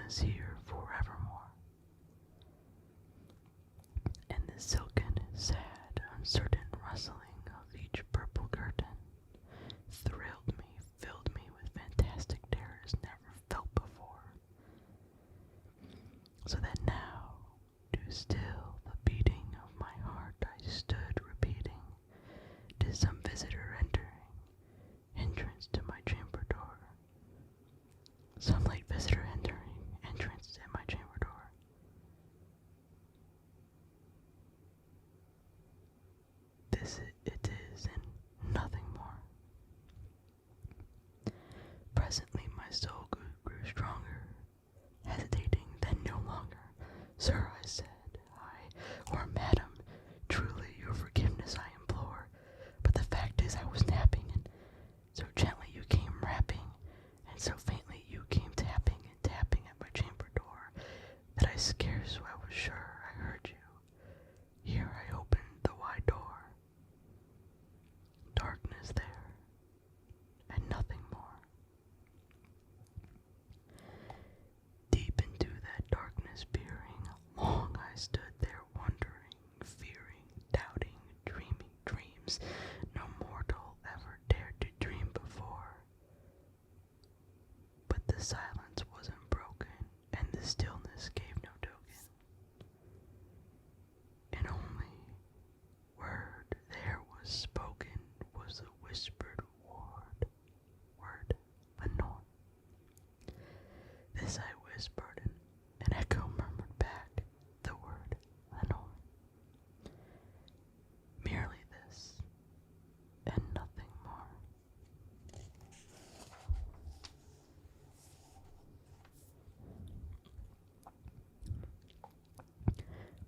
is here forevermore. And the silken, sad, uncertain rustling of each purple curtain thrilled me, filled me with fantastic terrors never felt before. So that now, to still the beating of my heart, I stood repeating, "'Tis some visitor entering, entrance to my chamber door. Some late visitor entering, entrance to my chamber door." This it is, and nothing more. Presently my soul grew stronger, hesitating then no longer. "Sir," I said, or "Madam, truly your forgiveness I implore, but the fact is I was napping, and so gently you came rapping, and so faintly you came tapping and tapping at my chamber door, that I scarce I was sure I heard you. Here I opened the wide door. Darkness there, and nothing more. Deep into that darkness peering, long I stood there wondering, fearing, doubting, dreaming dreams no mortal ever dared to dream before. But the silence was unbroken, and the stillness gave no token. And only word there was spoken was a whispered word, Lenore. This I whispered, and an echo murmured back the word Lenore. Merely this, and nothing more.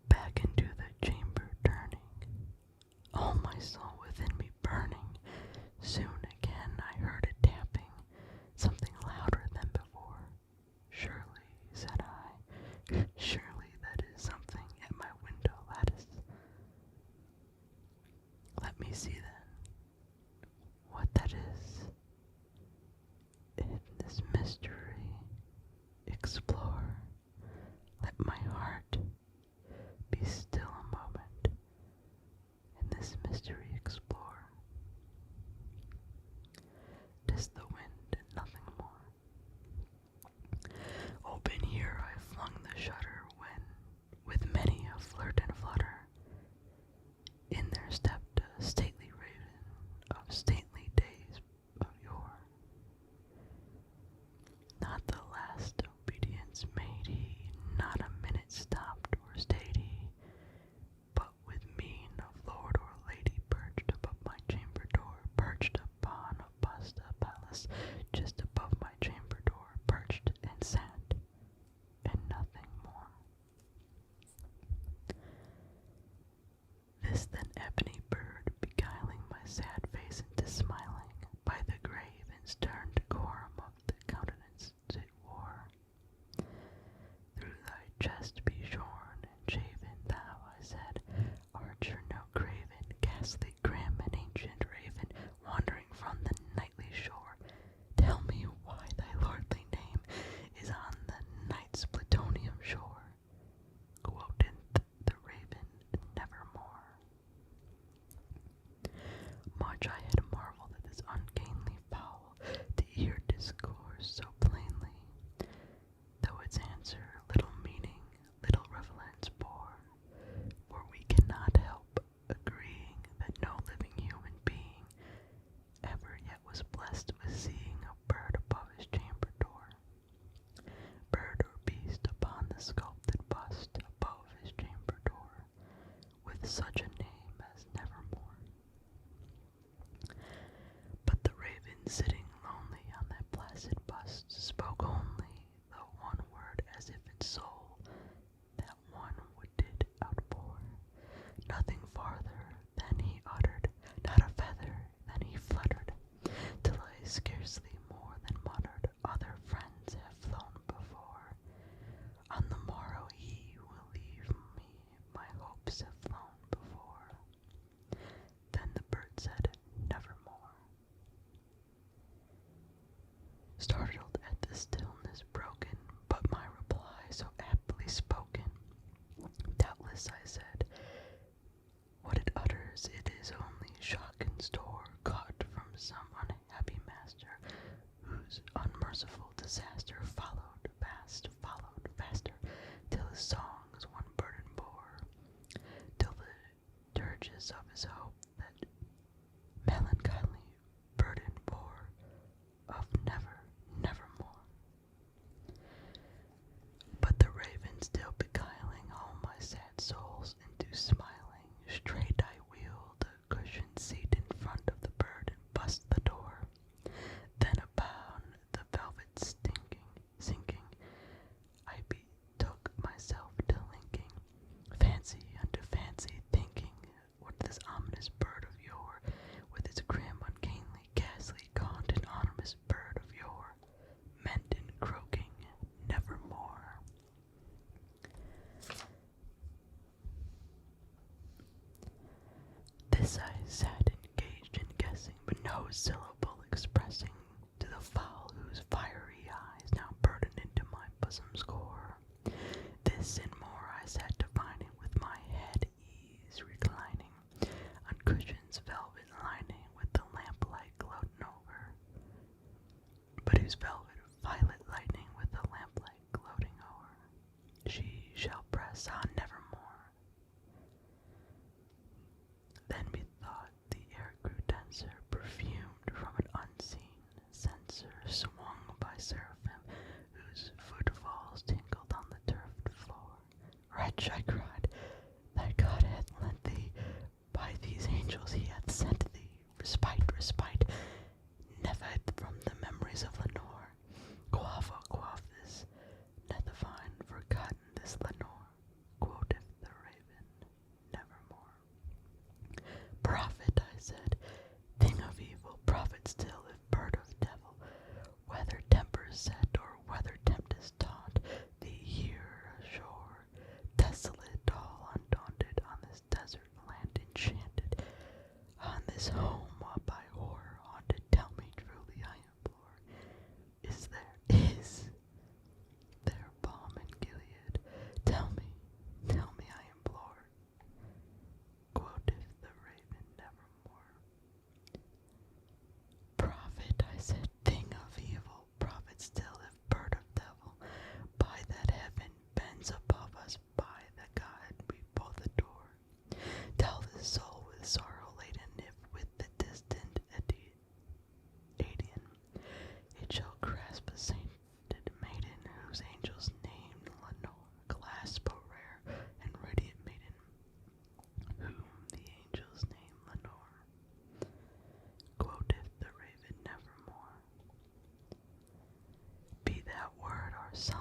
Back into the chamber turning, all my soul within me burning, soon again I heard it tapping, something louder than before. "Surely," said I, "surely that is something at my window lattice. Let me see then what that is. In this mystery explore. Let my heart be still a moment. In this mystery explore. 'Tis the wind and nothing more." Open here I flung the shutter when, with many a flirt and flutter, in there stepped a stately raven of stately days of yore. Not the last obedience made he, not a minute stopped or stayed he, but with mien of lord or lady perched above my chamber door, perched upon a bust, a palace, just above my chamber door, perched and sat, and nothing more. This then ebony bird, beguiling my sad face into smiling, by the grave and stern decorum of the countenance it wore. "Through thy chest be shorn and shaven, thou," I said, "archer no craven, ghastly grim and ancient raven, wandering from the nightly shore. Tell me why thy lordly name is on the night's plutonium shore." Quoteth the raven, "Nevermore." Much I had marveled at this ungainly fowl, to hear discourse so plainly, though its answer little meaning, little relevance bore. For we cannot help agreeing that no living human being ever yet was blessed with seeing a bird above his chamber door, bird or beast upon the sculpted bust above his chamber door, with such a name as Nevermore. But the raven sitting lonely on that placid bust spoke only the one word as if its soul that one would did outpour. Nothing farther than he uttered, not a feather than he fluttered, till I scarcely more than muttered, "Other friends have flown before. On the morrow he will leave me, my hopes have flown before." Then the bird said, "Nevermore." Startled at the stillness broken, but my reply this, I said. What it utters, it is only shock and store, caught from some unhappy master, whose unmerciful disaster followed faster, till his songs one burden bore, till the dirges of his hope that melancholy burden bore, of nevermore. But the raven still beguiling all my sad souls into smiling, straight I wheeled a cushioned seat in front of the bird and bust the door. Then upon the velvet sinking, I betook myself to linking, fancy unto fancy, thinking what this ominous bird of yore, with its grim, ungainly, ghastly, gaunt, and ominous bird of yore, meant in croaking nevermore. This I sat engaged in guessing, but no syllable expressing to the fowl whose fiery eyes now burdened into my bosom's core. This and more I sat divining, with my head ease reclining on cushions velvet lining, with the lamplight gloating over, but whose velvet violet lightning with the lamplight gloating o'er, she shall press on nevermore. Then methought the air grew denser, perfumed from an unseen censer, swung by seraphim, whose footfalls tinkled on the turfed floor. Wretch, I cried, that God hath lent thee, by these angels he hath sent thee, respite, never from the memories of Lenore. Quaff, oh quaff this, Nethafine, forgotten this Lenore, quoteth the raven, nevermore. Prophet, I said, thing of evil, prophet still, if bird of devil, whether tempers set or whether tempest taunt thee here ashore, desolate, all undaunted, on this desert land enchanted, on this home by horror haunted, tell me truly, I implore, is there balm in Gilead? Tell me, I implore, quoteth the raven nevermore. Prophet, I said, thing of evil, prophet still, if bird of devil, by that heaven bends above us, by the God we both adore. Tell this soul with sorrow laden, if with the distant Adian, it shall grasp a sainted maiden, whose angels named Lenore, clasp a rare and radiant maiden, whom the angels name Lenore, quoteth the raven nevermore. Be that word our sign